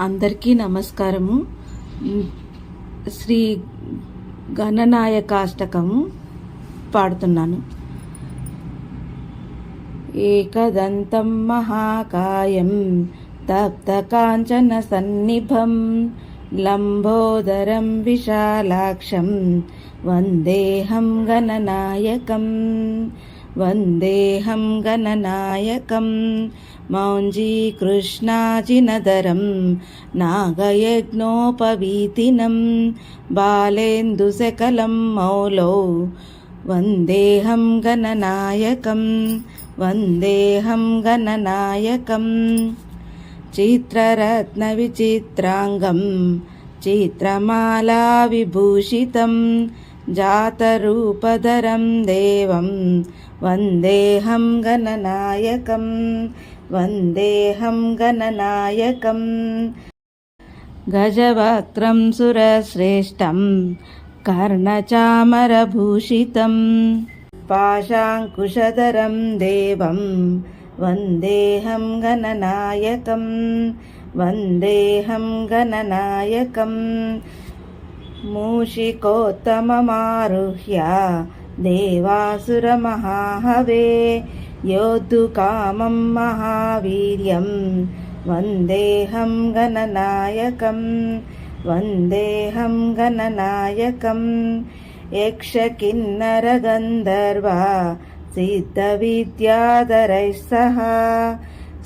అందరికీ నమస్కారము. శ్రీ గణనాయకాష్టకము పాడుతున్నాను. ఏకదంతం మహాకాయం తప్తకాంచన సన్నిభం లంబోదరం విశాలాక్షం వందేహం గణనాయకం వందేహం గణనాయకం మౌంజీకృష్ణాజినదరం నాగయజ్ఞోపవీతినం బాలేందుశకలం మౌలౌ వందేహం గణనాయకం వందేహం గణనాయకం చిత్రరత్న విచిత్రాంగం చిత్రమాలా విభూషితం జాతరూపధరం దేవం వందేహం గణనాయకం వందేహం గణనాయకం గజవక్త్రం సురశ్రేష్టం కర్ణచామరభూషితం పాశాంకుశధరం దేవం వందేహం గణనాయకం వందేహం గణనాయకం మూషికోత్తమమారుహ్య దేవాసురమహాహవే యోద్ధుకామం మహావీర్యం వందేహం గణనాయకం వందేహం గణనాయకం యక్షకిన్నరగంధర్వ సిద్ధవిద్యాధరైః సహ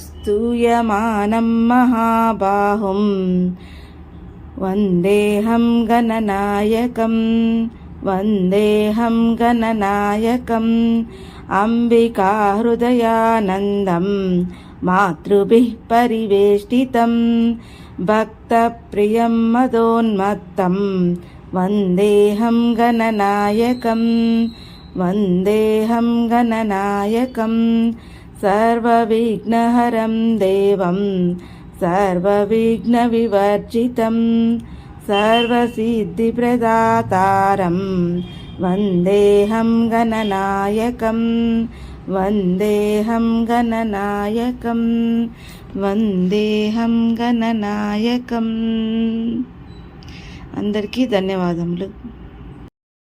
స్తూయమానం మహాబాహుం వందేహం గణనాయకం వందేహం గణనాయకం అంబికా హృదయానందం మాతృభిః పరివేష్టితం భక్తప్రియం మదోన్మత్తం వందేహం గణనాయకం వందేహం గణనాయకం సర్వవిఘ్నహరం దేవం సర్వవిఘ్నవివర్జితం సర్వసిద్ధిప్రదాతారం వందేహం గణనాయకం వందేహం గణనాయకం వందేహం గణనాయకం. అందరికీ ధన్యవాదములు.